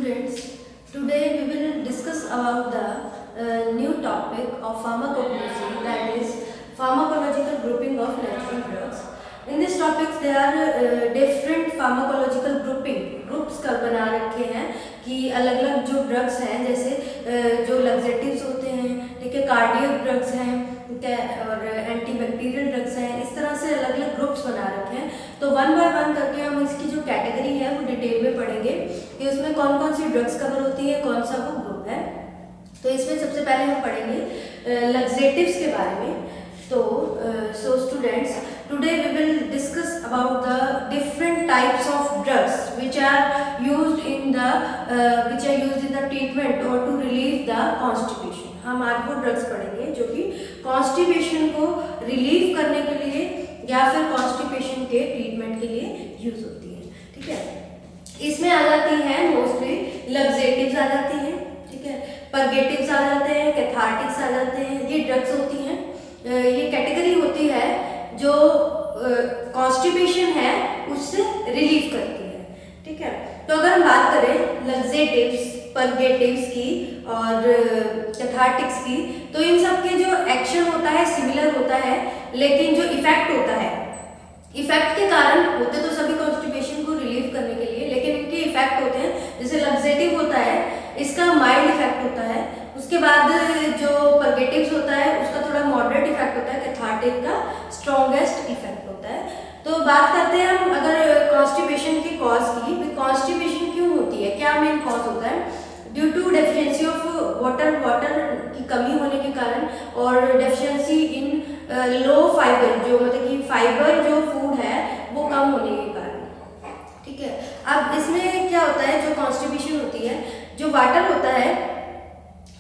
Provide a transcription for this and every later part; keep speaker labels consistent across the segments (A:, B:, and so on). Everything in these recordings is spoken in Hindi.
A: students, today we will discuss about the new topic of pharmacognosy, that is pharmacological grouping of natural drugs. In this topics there are different pharmacological groups कर बना रखे हैं कि अलग अलग जो ड्रग्स हैं जैसे जो लग्जेटिव्स होते हैं, ठीक है, कार्डियक ड्रग्स हैं, ठीक है, और एंटीबैक्टीरियल ड्रग्स हैं, इस तरह से अलग अलग ग्रुप्स बना रखे हैं। तो वन बाय वन करके हम इसकी जो कैटेगरी है वो डिटेल में पढ़ेंगे कि उसमें कौन कौन सी ड्रग्स कवर होती है, कौन सा वो ग्रुप है। तो इसमें सबसे पहले हम पढ़ेंगे लग्जेटिव्स के बारे में। तो so students, today we will discuss about the different types of drugs which are used in the treatment or to relieve the constipation. हम आज वो ड्रग्स पढ़ेंगे जो कि कॉन्स्टिपेशन को रिलीव करने के लिए या फिर कॉन्स्टिपेशन के ट्रीटमेंट के लिए यूज होती है, ठीक है। इसमें आ जाती है मोस्टली लग्जेटिव्स आ जाती हैं, ठीक है, परगेटिव्स आ जाते हैं, कैथार्टिक्स आ जाते हैं, ये ड्रग्स होती हैं। ये कैटेगरी होती है जो कॉन्स्टिपेशन है उससे रिलीव करती है, ठीक है। तो अगर हम बात करें लग्जेटिव्स, परगेटिव्स की और कैथार्टिक्स की, तो इन सब के जो एक्शन होता है सिमिलर होता है, लेकिन जो इफेक्ट होता है, इफेक्ट के कारण होते तो सभी कॉन्स्टिपेशन को रिलीव करने के लिए, लेकिन इनके इफेक्ट होते हैं। जैसे लग्जेटिव होता है, इसका माइल्ड इफेक्ट होता है, उसके बाद जो परगेटिव्स होता है उसका थोड़ा मॉडरेट इफेक्ट होता है, कैथार्टिक का स्ट्रॉन्गेस्ट इफेक्ट होता है। तो बात करते हैं हम अगर कॉन्स्टिपेशन के कॉज की, कॉन्स्टिपेशन क्यों होती है, क्या मेन कॉज होता है? Due to deficiency of water की कमी होने के कारण और डेफिशिएंसी इन लो फाइबर, जो मतलब कि फाइबर जो फूड है वो कम होने के कारण, ठीक है। अब इसमें क्या होता है, जो कॉन्स्टिपेशन होती है, जो वाटर होता है,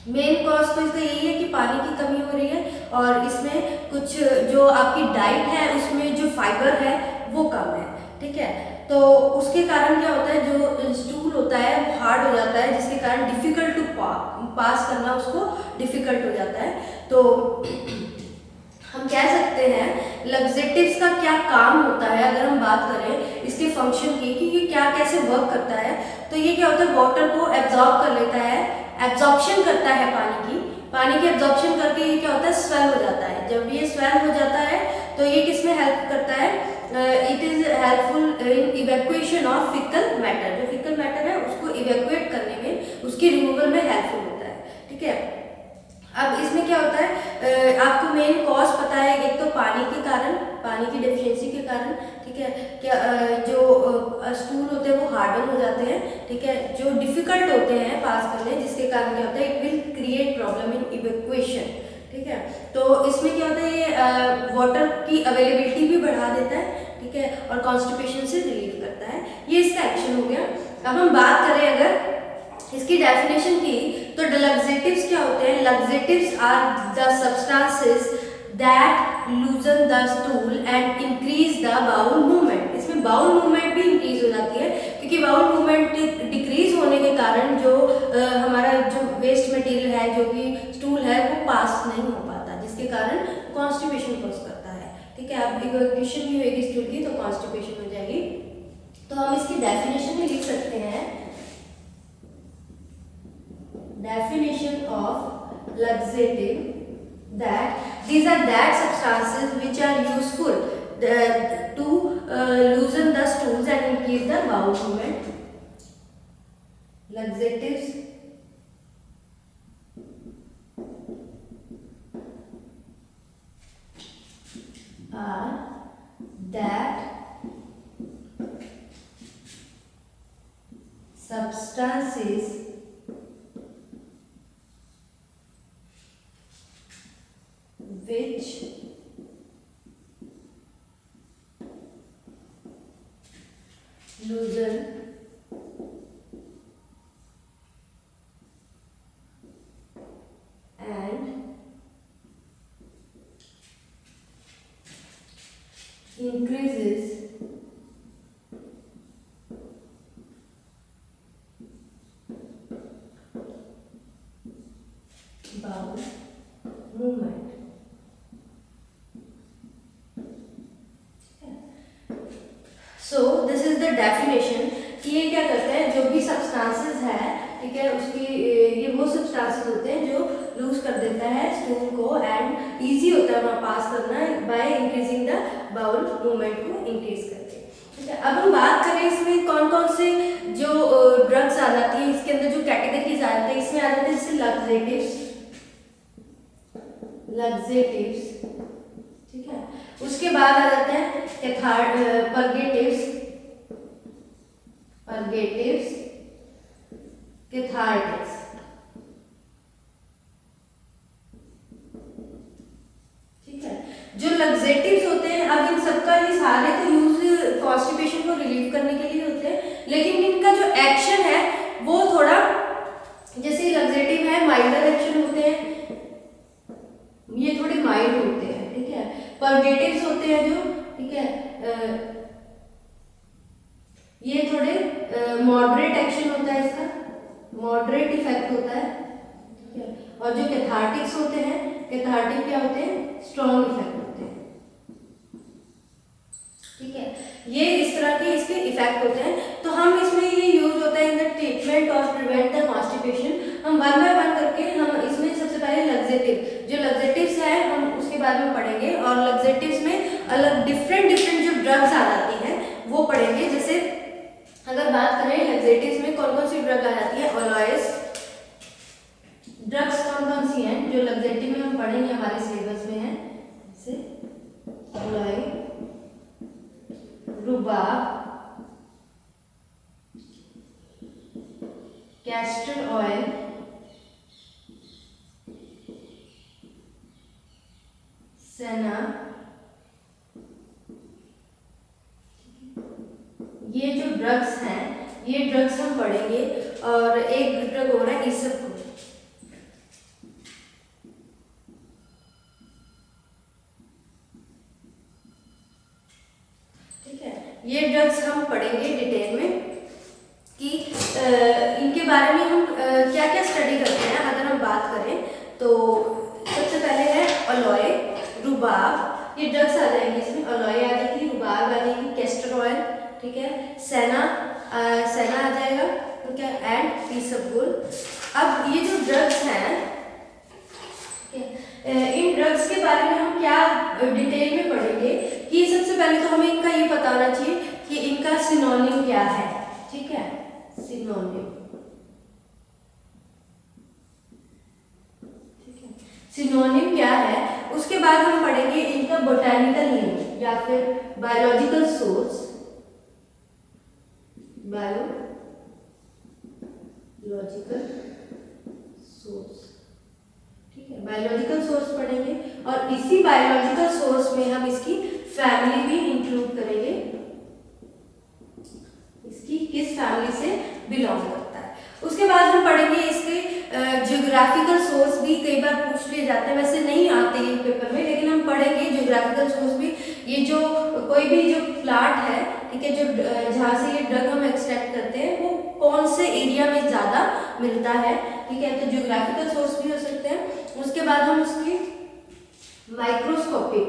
A: मेन कॉज तो इसका यही है कि पानी की कमी हो रही है और इसमें कुछ जो आपकी डाइट है उसमें जो फाइबर है वो कम है, ठीक है। तो उसके कारण क्या होता है, जो स्टूल होता है वो हार्ड हो जाता है, जिसके कारण डिफिकल्ट टू पास करना उसको डिफिकल्ट हो जाता है। तो हम कह सकते हैं लग्जेटिव्स का क्या काम होता है, अगर हम बात करें इसके फंक्शन की कि ये क्या कैसे वर्क करता है, तो ये क्या होता है, वाटर को एब्जॉर्ब कर लेता है, एब्जॉर्प्शन करता है पानी की एब्जॉर्प्शन करके ये क्या होता है, स्वेल हो जाता है। जब ये स्वेल हो जाता है तो ये किसमें हेल्प करता है, it is helpful in evacuation of faecal matter, जो फिकल मैटर है उसको इवैक्यूएट करने में, उसकी रिमूवल में हेल्पफुल होता है, ठीक है। अब इसमें क्या होता है, आपको मेन कॉज पता है, एक तो पानी के कारण, पानी की डेफिशिएंसी के कारण, ठीक है, क्या जो स्टूल होते हैं वो हार्डन हो जाते हैं, ठीक है, जो डिफिकल्ट होते हैं पास करने, जिसके कारण क्या होता है, it will create problem in evacuation, ठीक है। तो इसमें क्या होता है, ये वाटर की अवेलेबिलिटी भी बढ़ा देता है, ठीक है, और कॉन्स्टिपेशन से रिलीव करता है। ये इसका एक्शन हो गया। अब हम बात करें अगर इसकी डेफिनेशन की, तो लग्जेटिव्स क्या होते हैं, laxatives are the substances that loosen the stool and increase the bowel movement. इसमें बाउल मूवमेंट भी इंक्रीज हो जाती है, क्योंकि बाउल मूवमेंट डिक्रीज होने के कारण जो हमारा जो वेस्ट मटेरियल है, जो कि स्टूल है, वो पास नहीं हो पाता, जिसके कारण कॉन्स्टिपेशन कॉज करता है, ठीक है। अब इवैक्यूएशन भी होगी स्टूल की तो कॉन्स्टिपेशन हो जाएगी। तो हम इसकी डेफिनेशन भी लिख सकते हैं, definition of laxative, that these are that substances which are useful to loosen the stools and increase the bowel movement. Laxatives are that substances which loosen and increases bowel movement. So this is the definition ये क्या करते हैं, जो भी सब्सटेंसेस है, ठीक है, उसकी ये वो सब्सटेंसेस होते हैं जो लूज कर देता है स्टूल को, एंड इजी होता है वहाँ पास करना by increasing the bowel movement को इंक्रीज करके। ठीक है, अब हम बात करें इसमें कौन कौन से जो ड्रग्स आ जाती है, इसके अंदर जो कैटेगरीज आ जाती है, इसमें आ जाते हैं जैसे लग्जेटिव्स, ठीक है, उसके बाद आ जाते हैं परगेटिव्स, कैथार्टिक्स। ठीक है, जो लग्जेटिव्स होते हैं, अब इन सबका ये सारे तो यूज कॉन्स्टिपेशन को रिलीव करने के लिए होते हैं, लेकिन इनका जो एक्शन है वो थोड़ा, जैसे लग्जेटिव है माइल्डर एक्शन होते हैं, ये थोड़े माइल्ड होते हैं। ठीक है, परगेटिव्स होते हैं जो, ठीक है, ये थोड़े मॉडरेट एक्शन होता है, इसका मॉडरेट इफेक्ट होता है। ठीक है, और जो कैथार्टिक्स होते हैं, कैथार्टिक क्या होते हैं, स्ट्रॉन्ग इफेक्ट होते हैं। ठीक है, ये इस तरह के इसके इफेक्ट होते हैं। तो हम इसमें ये यूज होता है इन द ट्रीटमेंट और प्रिवेंट द कॉन्स्टिपेशन। हम वन बाय वन करके हम इसमें सबसे पहले लग्जेटिव, जो लग्जेटिव्स है हम उसके बारे में पढ़ेंगे, और लग्जेटिव्स में अलग डिफरेंट जो ड्रग्स आ जाती हैं वो पढ़ेंगे। जैसे अगर बात करें लग्जेटिव्स में कौन कौन सी ड्रग आ जाती है, ओलॉयस ड्रग्स कौन कौन सी हैं जो लग्जेटिव में हम पढ़ेंगे, हमारे सिलेबस में है, जैसे ओलॉय, रुबाब, कैस्टर ऑयल, सेना, ये जो ड्रग्स हैं ये ड्रग्स हम पढ़ेंगे। और एक ड्रग हो रहा है इसको, ठीक है, ये ड्रग्स हम पढ़ेंगे डिटेल में कि इनके बारे में हम क्या क्या स्टडी करते हैं। अगर हम बात करें तो सबसे पहले है ओलॉय, रुबाब, ये ड्रग्स आ जाएंगे इसमें, ओलॉय आ जाएगी, रुबाब आ जाएगी, कैस्टर ऑयल, ठीक है, सेना आ जाएगा, ठीक है, एंड इसबगोल। अब ये जो ड्रग्स हैं, इन ड्रग्स के बारे में हम क्या डिटेल में पढ़ेंगे कि सबसे पहले तो हमें इनका ये पता होना चाहिए कि इनका सिनोनिम क्या है। ठीक है, सिनोनिम, ठीक है, सिनोनिम क्या है। उसके बाद हम पढ़ेंगे इनका बोटैनिकल नेम या फिर बायोलॉजिकल सोर्स, बायोलॉजिकल सोर्स, ठीक है, बायोलॉजिकल सोर्स पढ़ेंगे। और इसी बायोलॉजिकल सोर्स में हम इसकी फैमिली भी इंक्लूड करेंगे, इसकी किस फैमिली से बिलोंग करता है। उसके बाद हम पढ़ेंगे इसके ज्योग्राफिकल सोर्स भी, कई बार पूछ लिए जाते हैं, वैसे नहीं आते ये पेपर में, लेकिन हम पढ़ेंगे ज्योग्राफिकल सोर्स भी। ये जो कोई भी जो प्लांट है, ठीक है, जो जहाँ से ये ड्रग हम एक्सट्रैक्ट करते हैं वो कौन से एरिया में ज़्यादा मिलता है, ठीक है, तो ज्योग्राफिकल सोर्स भी हो सकते हैं। उसके बाद हम उसकी मैक्रोस्कोपिक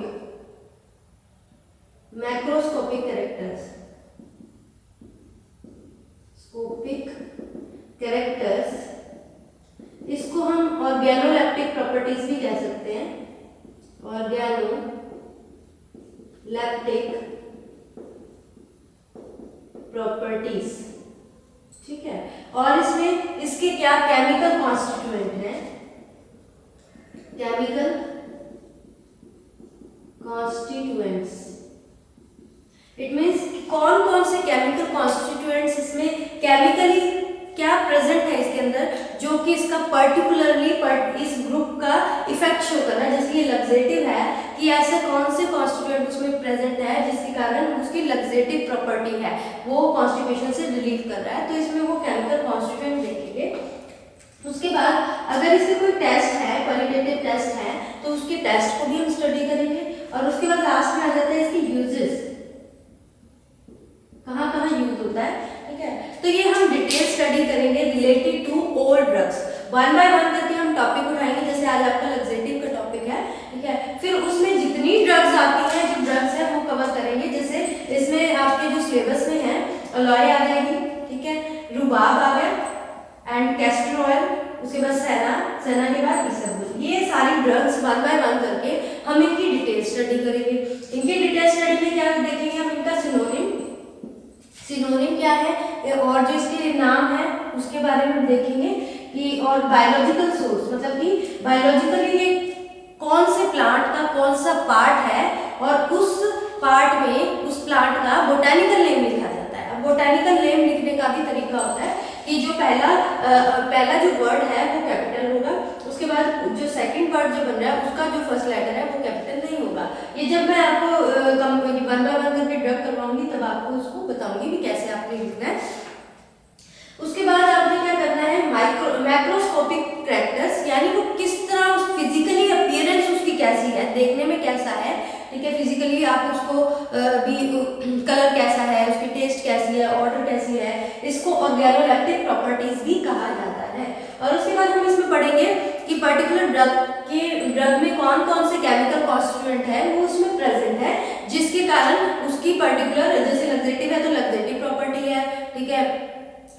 A: कैरेक्टर्स, इसको हम ऑर्गेनोलेप्टिक प्रॉपर्टीज भी कह सकते हैं, ऑर्गेनोलेप्टिक प्रॉपर्टीज, ठीक है। और इसमें इसके क्या केमिकल कॉन्स्टिट्यूएंट हैं, केमिकल कॉन्स्टिट्यूएंट्स, इट मीन्स कौन कौन से केमिकल कॉन्स्टिट्यूएंट्स इसमें केमिकली क्या प्रेजेंट है इसके अंदर, जो कि इसका पर्टिकुलरली इस ग्रुप का इफेक्ट शो कर रहा है। जैसे ये लग्जेटिव है कि ऐसे कौन से कॉन्स्टिट्यूएंट उसमें प्रेजेंट है जिसके कारण उसकी लग्जेटिव प्रॉपर्टी है, वो कॉन्स्टिपेशन से रिलीव कर रहा है, तो इसमें वो केमिकल कॉन्स्टिट्यूएंट देखेंगे। उसके बाद अगर इसके कोई टेस्ट है, क्वालिटेटिव टेस्ट है, तो उसके टेस्ट को भी हम स्टडी करेंगे। और उसके बाद लास्ट में आ जाता है इसके यूजेस, कहाँ कहाँ यूज होता है, ठीक है। तो ये हम डिटेल स्टडी करेंगे related to all drugs, one by one करके हम टॉपिक उठाएंगे। जैसे आज आपका लग्जेटिव का टॉपिक है, ठीक है, फिर उसमें जितनी ड्रग्स आती हैं, जो ड्रग्स है वो कवर करेंगे। जैसे इसमें आपके जो सिलेबस में है, अलॉय आ जाएगी, ठीक रुबाब आ गया एंड कैस्टर ऑयल, उसके बाद सेना, सेना के बाद इसबगोल। ये सारी ड्रग्स 1 बाय 1 करके हम इनकी डिटेल स्टडी करेंगे। इनकी डिटेल स्टडी में क्या देखेंगे हम, इनका सिनोनिम, सिनोनिम क्या है और जो इसके नाम है उसके बारे में देखेंगे कि, और बायोलॉजिकल सोर्स मतलब कि बायोलॉजिकली ये कौन से प्लांट का कौन सा पार्ट है और उस पार्ट में उस प्लांट का बोटानिकल नेम लिखा जाता है। अब बोटानिकल नेम लिखने का भी तरीका होता है कि जो पहला जो वर्ड है वो कैपिटल होगा, उसके बाद जो सेकंड वर्ड जो बन रहा है उसका जो फर्स्ट लेटर है वो कैपिटल नहीं होगा। ये जब मैं आपको 1 बाय 1 करके ड्रग करवाऊंगी तब आपको उसको बताऊंगी कि कैसे आपने लिखना है। उसके बाद आपने क्या करना है, मैक्रोस्कोपिक कैरेक्टर्स, यानी वो किस तरह फिजिकली अपीयरेंस उसकी कैसी है, देखने में कैसा है, ठीक है, फिजिकली आप उसको भी कलर कैसा है, उसकी टेस्ट कैसी है, ऑर्डर कैसी है, इसको ऑर्गेनोलेप्टिक प्रॉपर्टीज भी कहा जाता है। और उसके बाद हम इसमें पढ़ेंगे कि पर्टिकुलर ड्रग में कौन कौन से केमिकल कॉन्स्टिट्यूएंट है वो उसमें प्रेजेंट है, जिसके कारण उसकी पर्टिकुलर, जैसे लग्जेटिव है तो लग्जेटिव प्रॉपर्टी है, ठीक है,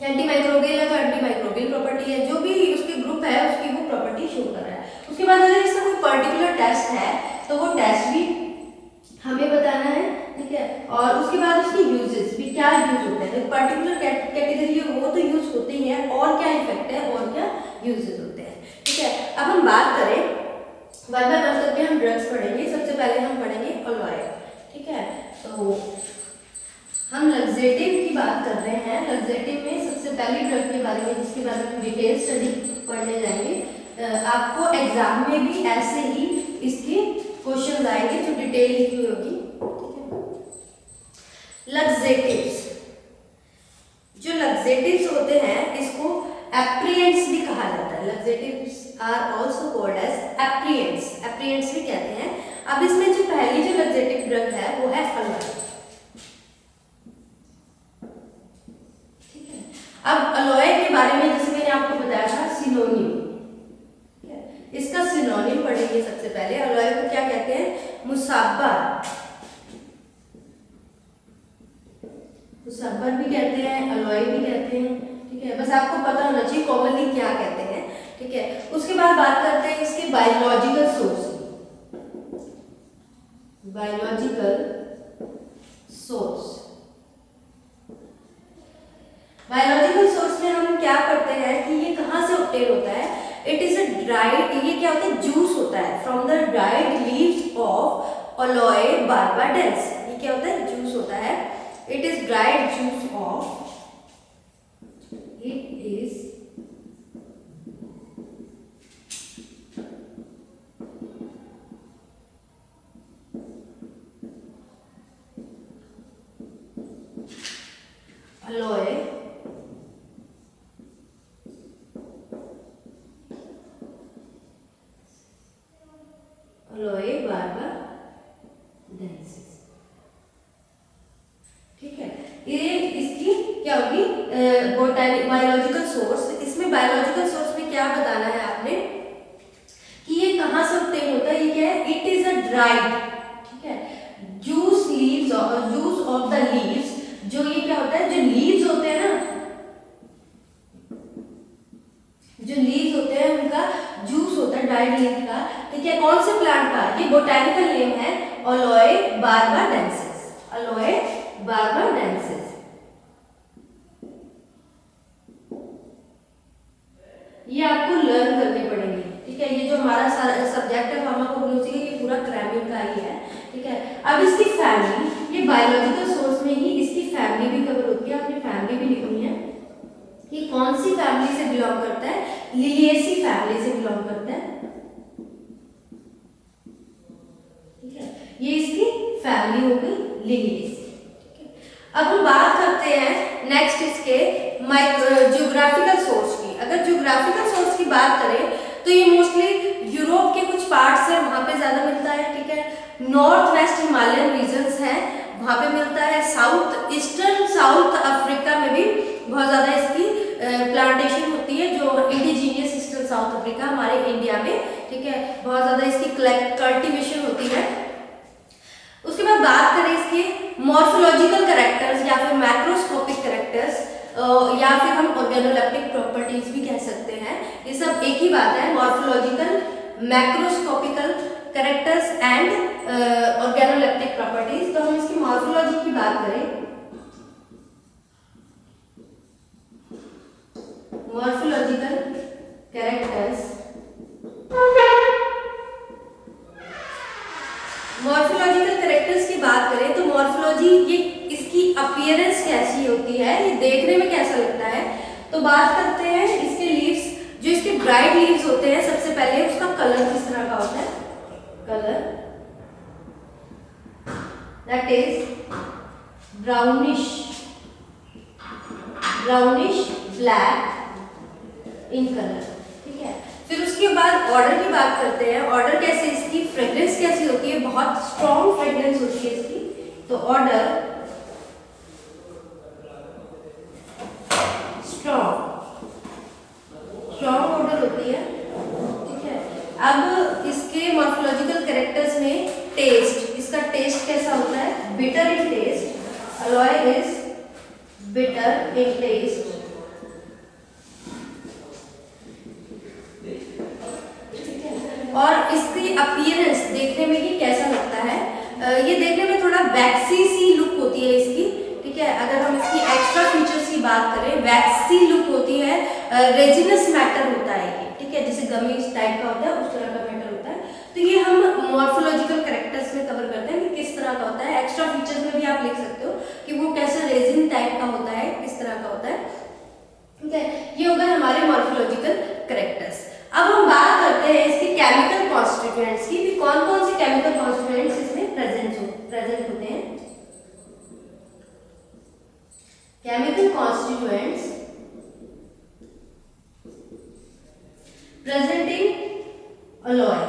A: एंटीमाइक्रोबियल है तो एंटीमाइक्रोबियल प्रॉपर्टी है, जो भी उसके ग्रुप है उसकी वो प्रॉपर्टी शो कर रहा है। उसके बाद अगर इसका कोई पर्टिकुलर टेस्ट है तो वो टेस्ट भी हमें बताना है, ठीक है, और उसके बाद उसकी यूजेस भी क्या यूज होते हैं, तो पर्टिकुलर कैटेगरी है वो तो यूज होते ही है, और क्या इफेक्ट है और क्या यूजेस होते हैं, ठीक है। अब हम बात करें 1 बाय 1 करके हम ड्रग्स पढ़ेंगे। सबसे पहले हम पढ़ेंगे अलोए, ठीक है, तो हम लग्जेटिव की बात कर रहे हैं। लग्जेटिव में सबसे पहली ड्रग के बारे में जिसके बारे में डिटेल स्टडी पढ़ने जाएंगे। आपको एग्जाम में भी ऐसे ही इसके क्वेश्चन आएंगे जो डिटेल लिखी होगी, लग्जेटिव्स। जो लग्जेटिव्स होते हैं इसको एप्रिएंट्स भी कहा जाता है। लग्जेटिव्स आर आल्सो कॉल्ड एज एप्रिएंट्स, एप्रिएंट्स भी कहते हैं। अब इसमें जो पहली जो लग्जेटिव ड्रग है वो है अलोए। अब अलोए के बारे में जैसे मैंने आपको बताया था सिनोनिम, इसका सिनोनिम पढ़ेंगे सबसे पहले। अलोए को क्या कहते हैं, मुसब्बर, मुसब्बर भी कहते हैं, अलोए भी कहते हैं, ठीक है, बस आपको पता होना चाहिए कॉमनली क्या कहते हैं, ठीक है। उसके बाद बात करते हैं इसके biological source, biological source. Biological source में हम क्या करते हैं कि ये कहाँ से ऑब्टेन होता है, इट इज अ ड्राइड, ये क्या होता है, जूस होता है from the dried leaves of aloe barbadensis. ये क्या होता है, जूस होता है, it is dried juice of, it is aloe aloe barbadensis, ठीक है। ये इसकी क्या होगी बोटैनिक बायोलॉजिकल सोर्स। इसमें बायोलॉजिकल सोर्स में क्या बताना है आपने कि ये कहाँ से ऑब्टेन होता है, ये क्या है, इट इज अ ड्राइड, ठीक है, जूस लीव्स और जूस ऑफ द लीव्स। जो ये क्या होता है, जो लीव्स होते हैं ना, जो लीव्स होते हैं उनका जूस होता है ड्राइड लीव का, ठीक है, कौन से प्लांट का, ये बोटैनिकल नेम है अलोए बार्बाडेंसिस, अलोए बार्बाडेंसिस। ये आपको लर्न करने पड़ेंगे, ठीक है, ये जो हमारा सब्जेक्ट है फार्माकोग्नोसी का, ये पूरा क्रैमिंग का ही है, ठीक है। अब इसकी फैमिली, ये बायोलॉजिकल सोर्स में ही इसकी फैमिली भी कवर होती है, आपने फैमिली भी लिखनी है कि कौन सी फैमिली से बिलोंग करता है, लिलिएसी फैमिली से बिलोंग करता है, ठीक है, ये इसकी फैमिली हो गई लिलिएसी, ठीक है। अब हम बात करते हैं नेक्स्ट इसके ज्योग्राफिकल सोर्स की। अगर ज्योग्राफिकल सोर्स की बात करें तो ये मोस्टली यूरोप के कुछ पार्ट्स है वहां पे ज्यादा मिलता है, ठीक है, नॉर्थ वेस्ट हिमालयन रीजन्स हैं वहां पे मिलता है, साउथ ईस्टर्न साउथ अफ्रीका में भी बहुत ज्यादा इसकी प्लांटेशन होती है, जो इंडिजीनियस ईस्टर्न साउथ अफ्रीका हमारे इंडिया में, ठीक है, बहुत ज्यादा इसकी कल्टीवेशन होती है। उसके बाद बात करें इसके मॉर्फोलॉजिकल कैरेक्टर्स या फिर मैक्रोस्कोपिक कैरेक्टर्स, या फिर हम ऑर्गेनोलेप्टिक प्रॉपर्टीज भी कह सकते हैं। ये सब एक ही बात है, morphological, macroscopical characters and organoleptic properties. तो हम इसकी मॉर्फोलॉजी की बात करें, मॉर्फोलॉजिकल कैरेक्टर्स, मॉर्फोलॉजिकल कैरेक्टर्स की बात करें तो मॉर्फोलॉजी, ये इसकी अपीयरेंस कैसी होती है, ये देखने में कैसा लगता है। तो बात करते हैं इसके लीव्स, जो इसके ब्राइट लीव्स होते हैं, सबसे पहले उसका कलर किस तरह का होता है, colour that is brownish black in colour, ठीक है। फिर उसके बाद ऑर्डर की बात करते हैं, ऑर्डर कैसे, इसकी फ्रेग्रेंस कैसी होती है, बहुत स्ट्रॉन्ग फ्रेग्रेंस होती है इसकी। तो ऑर्डर स्ट्रॉन्ग ऑर्डर होती है, ठीक है। अब इसके मॉर्फोलॉजिकल कैरेक्टर्स में टेस्ट, इसका टेस्ट कैसा होता है, bitter in taste, aloe is bitter in taste. और इसकी अपीयरेंस देखने में ये कैसा लगता है, ये देखने में थोड़ा वैक्सी सी लुक होती है इसकी, ठीक है। अगर हम इसकी एक्स्ट्रा फीचर्स की बात करें, वैक्सी लुक होती है, रेजिनस मैटर होता है ये, ठीक है, जैसे गमी टाइप का होता है उस तरह का मैटर होता है। तो ये हम मॉर्फोलॉजिकल कैरेक्टर्स में कवर करते हैं कि किस तरह का होता है। एक्स्ट्रा फीचर्स में भी आप लिख सकते हो कि वो कैसा रेजिन टाइप का होता है, किस तरह का होता है, ठीक है। ये हो गए हमारे मॉर्फोलॉजिकल कैरेक्टर्स। अब हम बात करते हैं इसके केमिकल कॉन्स्टिट्यूएंट्स की, भी कौन कौन से केमिकल कॉन्स्टिट्यूएंट्स इसमें प्रेजेंट होते हैं। Chemical constituents presenting alloy,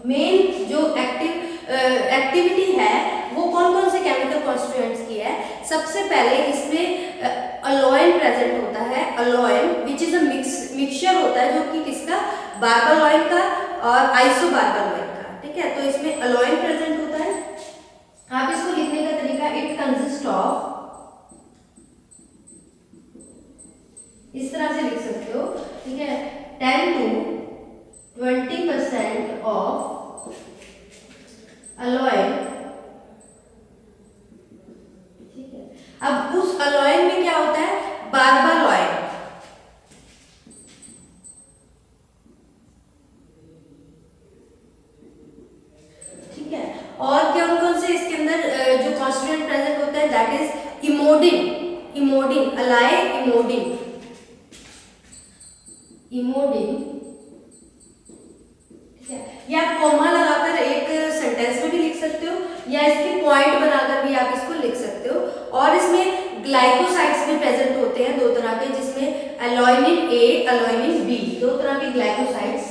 A: main जो एक्टिविटी है वो कौन कौन से केमिकल कॉन्स्टिट्यूएंट्स की है। सबसे पहले इसमें अलॉयन प्रेजेंट होता है, अलॉयन विच इज अ मिक्सचर होता है, जो कि किसका, बार्बालॉयन का और आइसोबार्बालॉयन का, ठीक है। तो इसमें अलॉयन प्रेजेंट होता है। आप इसको लिखने का तरीका, इट कंसिस्ट ऑफ, इस तरह से लिख सकते हो, ठीक है, 10 to 20% ऑफ अलॉयन, ठीक है। अब उस अलॉयन में क्या होता है, बार्बालॉयन, ठीक है। और कौन कौन से इसके अंदर जो कॉन्स्टिट्यूएंट प्रेजेंट होता है, that is emodin, ally emodin, ठीक है। या आप कॉमा लगाकर एक सेंटेंस में भी लिख सकते हो, या इसके पॉइंट बनाकर भी आप इसको लिख सकते हो। और इसमें ग्लाइकोसाइड्स भी प्रेजेंट होते हैं दो तरह के, जिसमें एलॉयनिन ए, एलॉयनिन बी, दो तरह के ग्लाइकोसाइड्स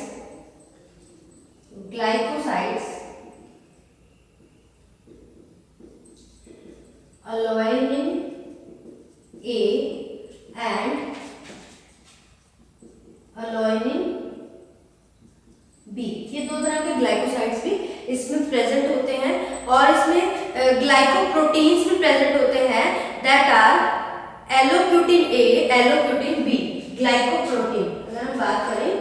A: एलॉयनिन ए एंड एलॉयनिन बी, ये दो तरह के ग्लाइकोसाइड्स भी इसमें प्रेजेंट होते हैं। और इसमें ग्लाइकोप्रोटीन्स भी प्रेजेंट होते हैं, that are aloctin A, aloctin B, glycoprotein. अगर हम बात करें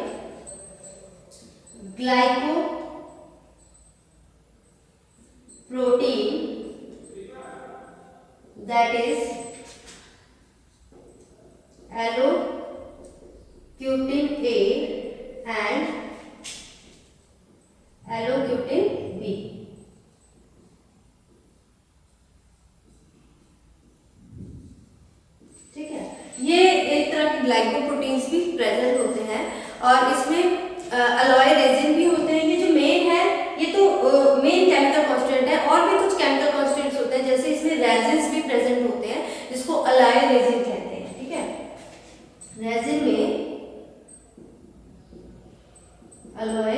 A: glycoprotein, that is aloctin A and aloctin B, ठीक है। ये एक तरह के ग्लाइकोप्रोटीन्स भी प्रेजेंट होते हैं। और इसमें अलॉय रेजिन भी होते हैं। ये जो मेन है, ये तो मेन केमिकल कॉन्स्टिट्यूएंट है। और भी कुछ केमिकल कॉन्स्टिट्यूएंट्स होते हैं, जैसे इसमें रेजिन्स भी प्रेजेंट होते हैं, जिसको अलॉय रेजिन कहते हैं, ठीक है। रेजिन में अलॉय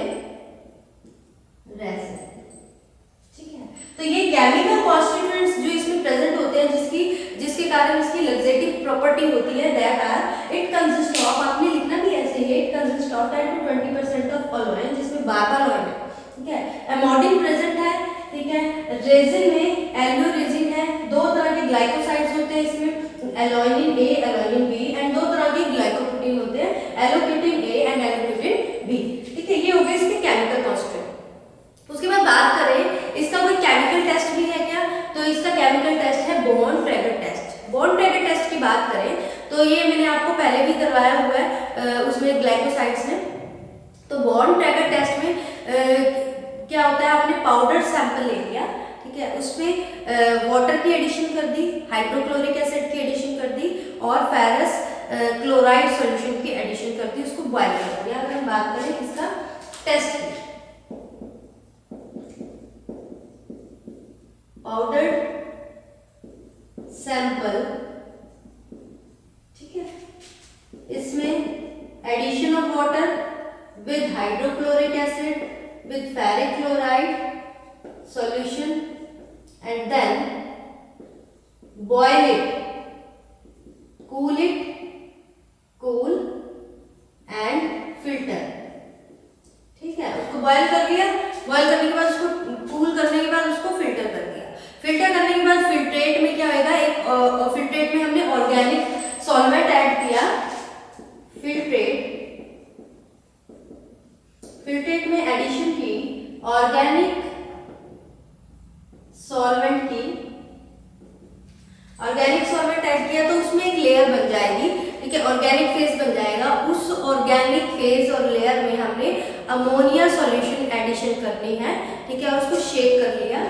A: रेजिन, ठीक है। तो ये केमिकल कॉन्स्टिट्यूएंट्स जो इसमें प्रेजेंट होते हैं, जिसके कारण इसकी लग्जेटिव प्रॉपर्टी होती है, that are, it consist of, आपने लिखना भी ऐसे ही, it consist of 10 to 20% of aloin, जिसमें बार्बालॉयन है, ठीक है। एमोडिन प्रेजेंट है, ठीक है। रेजिन में एल्यूरेजिन है, दो तरह के ग्लाइकोसाइड्स होते हैं इसमें एलोनिन ए, एलोनिन बी एंड दो तरह के ग्लाइकोप्रोटीन होते हैं, एलोक्यूटिन ए एंड एलोक्यूटिन बी। ठीक है, ये हो गए इसके केमिकल कॉन्स्टिट्यूएंट। उसके बाद बात करें इसका कोई केमिकल टेस्ट भी है क्या, तो इसका केमिकल टेस्ट है Borntrager test. Borntrager test की बात करें तो ये मैंने आपको पहले भी करवाया हुआ है उसमें ग्लाइकोसाइड्स ने। तो बॉन्ड ट्रैगर टेस्ट में क्या होता है, आपने पाउडर सैंपल ले लिया, ठीक है, उसमें वाटर की एडिशन कर दी, हाइड्रोक्लोरिक एसिड की एडिशन कर दी और फेरस क्लोराइड सॉल्यूशन की एडिशन कर दी, उसको बॉयल कर दिया। अगर हम बात करें इसका टेस्ट की, पाउडर सैंपल, ठीक है, इसमें addition of water with hydrochloric acid with ferric chloride solution and then boil it, cool and filter। ठीक है, उसको बॉयल कर लिया, बॉयल करने के बाद उसको कूल करने के बाद उसको फिल्टर कर दिया। फिल्टर करने के बाद फिल्ट्रेट में क्या होगा, एक फिल्ट्रेट में हमने ऑर्गेनिक सॉल्वेंट ऐड किया। फिल्ट्रेट में एडिशन की ऑर्गेनिक सॉल्वेंट की, ऑर्गेनिक सॉल्वेंट ऐड किया तो उसमें एक लेयर बन जाएगी, ठीक है, ऑर्गेनिक फेज बन जाएगा। उस ऑर्गेनिक फेज और लेयर में हमने अमोनिया सॉल्यूशन एडिशन करनी है, ठीक है, और उसको शेक कर लिया।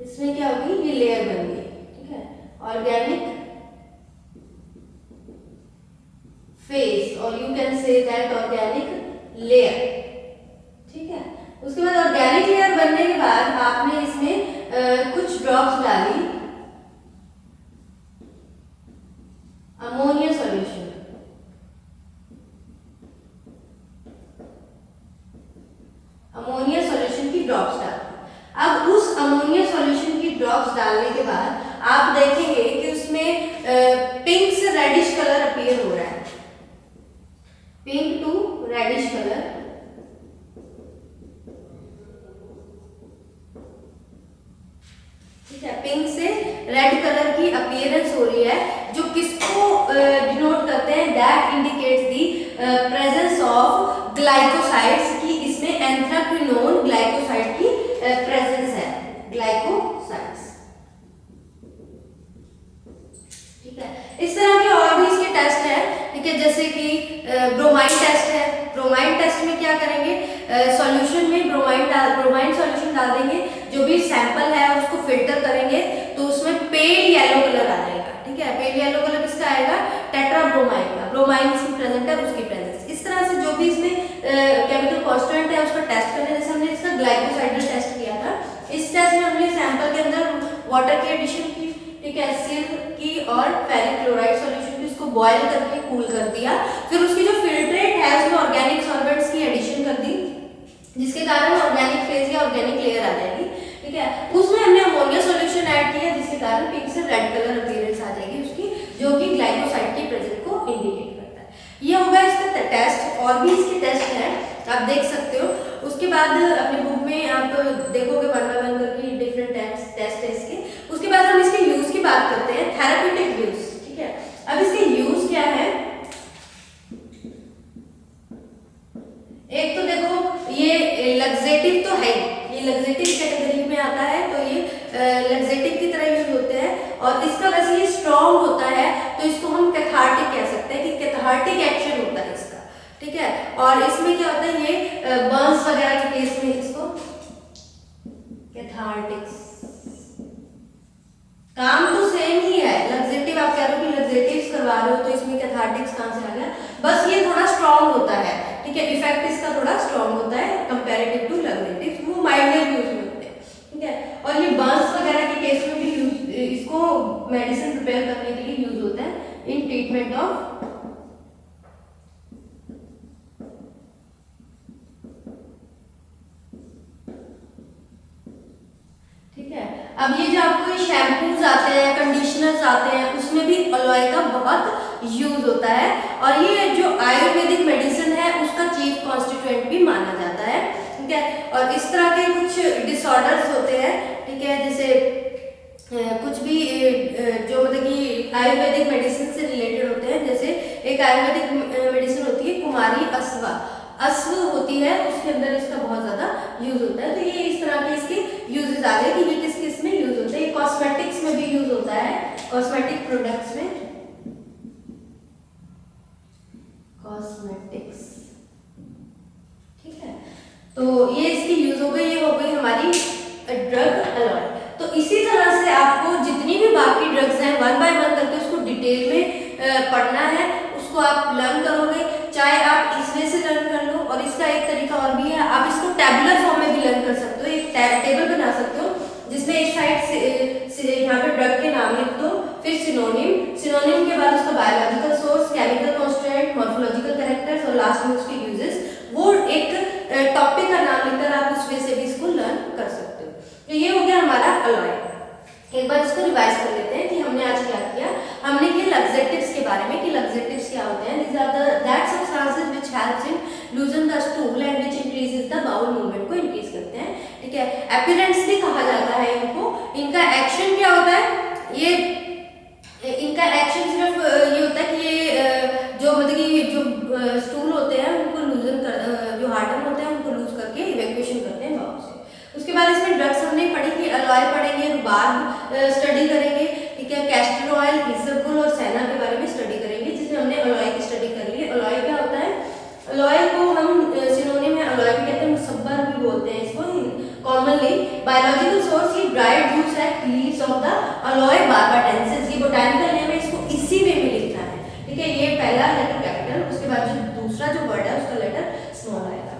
A: इसमें क्या होगी, ये लेयर बन गई, ठीक है, ऑर्गेनिक फेज और you can say that organic layer. ठीक है, उसके बाद ऑर्गेनिक लेयर बनने के बाद आपने इसमें कुछ ड्रॉप्स डाली अमोनिया सॉल्यूशन, अमोनिया सॉल्यूशन की ड्रॉप्स डाली। अब उस अमोनिया सॉल्यूशन की ड्रॉप्स डालने के बाद आप देखेंगे कि उसमें पिंक से रेडिश कलर अपीयर हो रहा है, पिंक टू रेडिश कलर। ठीक है, पिंक से रेड कलर की अपीयरेंस हो रही है, जो किसको डिनोट करते हैं, that indicates the presence of glycosides की, इसमें एंथ्राक्विनोन ग्लाइकोसाइड की प्रेजेंस है, ग्लाइकोसाइड्स। ठीक है, इस तरह के और भी इसके टेस्ट है, ठीक है, जैसे कि ब्रोमाइन टेस्ट है। ब्रोमाइन टेस्ट में क्या करेंगे, सॉल्यूशन में ब्रोमाइन सॉल्यूशन डाल देंगे, जो भी सैंपल है उसको फिल्टर करेंगे तो उसमें पेल येलो कलर आ जाएगा। ठीक है, पेल येलो कलर किसका आएगा, टेट्राब्रोमाइन का, ब्रोमाइन इसमें प्रेजेंट है, उसकी प्रेजेंस। इस तरह से जो भी इसमें केमिकल कांस्टेंट है उसका टेस्ट करने, जैसे हमने इसका ग्लाइकोसाइडल टेस्ट किया था, इस टेस्ट में हमने सैंपल के अंदर वाटर की एडिशन की, ठीक है, सिल्क की और फेरिक क्लोराइड सॉल्यूशन की, उसको बॉयल करके कूल कर दिया। फिर उसकी जो फिल्ट्रेट है उसमें ऑर्गेनिक सॉल्वेंट्स की एडिशन कर दी, जिसके कारण ऑर्गेनिक फेज या ऑर्गेनिक लेयर आ जाएगी। ठीक है, उसमें हमने अमोनिया सॉल्यूशन ऐड किया, जिसके कारण पिंक से रेड कलर अपीयरेंस आ जाएगी उसकी, जो कि ग्लाइकोसाइड की प्रेजेंस को इंडिकेट करता है। ये होगा इसका टेस्ट। और भी इसके टेस्ट हैं, आप देख सकते हो। उसके बाद अपने बुक में आप देखोगे वन बाय वन करके डिफरेंट टेस्ट है इसके। उसके बाद हम इसके यूज की बात करते हैं, थेराप्यूटिक यूज। ठीक है, अब इसके यूज क्या है, एक तो देखो ये लग्जेटिव तो है, ये लग्जेटिव कैटेगरी में आता है, तो ये लग्जेटिव की तरह यूज होते हैं। और इसका वैसे ये स्ट्रॉन्ग होता है, तो इसको हम कैथार्टिक कह सकते हैं, कि कैथार्टिक एक्शन होता है इसका। ठीक है, और इसमें क्या होता है, ये बर्न्स वगैरह के केस में इसको कैथार्टिक्स, काम तो सेम ही है। लग्जेटिव आप कह रहे हो कि लग्जेटिव्स करवा रहे हो, तो इसमें कैथार्टिक्स कहां से आ गया, बस ये थोड़ा स्ट्रॉन्ग होता है। ठीक है, इफेक्ट इसका थोड़ा स्ट्रॉन्ग होता है कंपैरेटिव टू लग्जेटिव्स, वो माइल्डर यूज में होते हैं। ठीक है, और ये बर्न्स वगैरह के केस में भी इसको मेडिसिन प्रिपेयर करने के लिए यूज होता है इन ट्रीटमेंट ऑफ अब ये जो आपको शैम्पूज आते हैं, कंडीशनर्स आते हैं, उसमें भी अलोए का बहुत यूज होता है। और ये जो आयुर्वेदिक मेडिसिन है उसका चीफ कॉन्स्टिट्यूएंट भी माना जाता है। ठीक है, और इस तरह के कुछ डिसऑर्डर्स होते हैं, ठीक है, जैसे कुछ भी जो मतलब कि आयुर्वेदिक मेडिसिन से रिलेटेड होते हैं, जैसे एक आयुर्वेदिक मेडिसिन होती है कुमारी अश्व अश्व होती है, उसके अंदर इसका बहुत ज़्यादा यूज होता है। तो ये इस तरह के इसके यूजेस आ गए कि ये किस किस में यूज होता है। ये कॉस्मेटिक्स में भी यूज होता है, कॉस्मेटिक प्रोडक्ट्स में, कॉस्मेटिक्स, ठीक है। तो ये इसकी यूज हो गई, ये हो गई हमारी ड्रग अलॉय। तो इसी तरह से आपको जितनी भी बाकी ड्रग्स हैं वन बाय वन करके उसको डिटेल में पढ़ना है, उसको आप लर्न करोगे, चाहे आप इस वे से लर्न कर लो, और इसका एक तरीका और भी है, आप इसको टेबुलर फॉर्म में भी लर्न कर सकते हो। एक टेबल बना सकते हो जिसमें एक साइड से यहाँ पे ड्रग के नाम लिख दो, फिर सिनोनिम, सिनोनिम के बाद उसका biological source, chemical constant, morphological characters और लास्ट में उसके यूजेस, वो एक टॉपिक का नाम लिखकर आप उस वे से भी इसको लर्न कर सकते हो। तो ये हो गया हमारा अलॉय। एक बार इसको रिवाइज कर लेते हैं कि हमने आज क्या किया। हमने किया लग्जेटिव्स के बारे में कि लग्जेटिव्स क्या होते हैं। These are the that substances which helps in loosen the stool and which increases the bowel movement को इंक्रीज करते हैं, ठीक है। अपीयरेंस भी कहा जाता है इनको। इनका एक्शन क्या होता है, ये इनका एक्शन सिर्फ ये होता है कि ये जो मतलब कि जो स्टूल होते हैं उनको लूजन कर, जो हार्डन होते हैं उनको लूज करके इवैक्यूएशन करते हैं बाउल से। उसके बाद इसमें ड्रग्स हमने पढ़ी कि अलॉय पढ़ेंगे, रुबाब स्टडी करेंगे, ठीक है, कैस्टर ऑयल, इसबगोल और सेना के बारे में स्टडी करेंगे, जिसमें हमने अलॉय की स्टडी कर ली। अलॉय क्या होता है, अलॉय को हम सिनोनिम में अलॉय भी कहते हैं, मुसब्बर भी बोलते हैं इसको कॉमनली। बायोलॉजिकल सोर्स, ये ड्राइड जूस है, leaves of the alloy barbadensis, ये बोटैनिकल नेम है, इसको इसी वे में लिखना है, ठीक है। ये पहला लेटर कैपिटल, उसके बाद जो दूसरा जो वर्ड है उसका लेटर स्मॉल आएगा।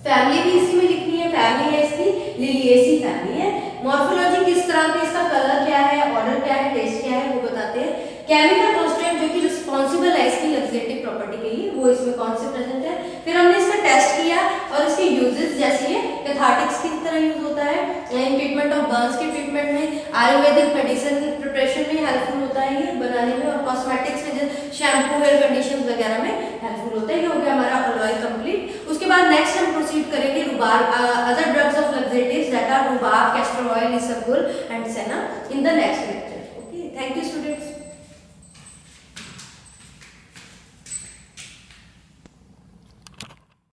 A: फैमिली भी इसी में लिखनी है, फैमिली है इसकी लिलिएसी फैमिली है। मॉर्फोलॉजी किस तरह की, इसका कलर क्या है, ऑर्डर क्या है, टेस्ट क्या है, वो बताते हैं। केमिकल कॉन्स्टेंट जो कि रिस्पॉन्सिबल है इसकी लग्जेटिव प्रॉपर्टी के लिए, वो इसमें कौन से प्रेजेंट है। फिर हमने इसका टेस्ट किया और इसके यूजेस, जैसे ये कैथार्टिक्स की तरह यूज होता है इन ट्रीटमेंट ऑफ बर्न्स के ट्रीटमेंट में, आयुर्वेदिक मेडिसिन प्रिपरेशन में हेल्पफुल होता है ये बनाने में, और कॉस्मेटिक्स में जैसे शैम्पू, हेयर कंडीशन वगैरह में हेल्पफुल होता है। ये हो गया हमारा अलॉय कंप्लीट। उसके बाद नेक्स्ट हम प्रोसीड करेंगे rhubarb, other drugs of laxatives that are rhubarb, castor oil, isabgol and senna in the next lecture. Okay, thank you.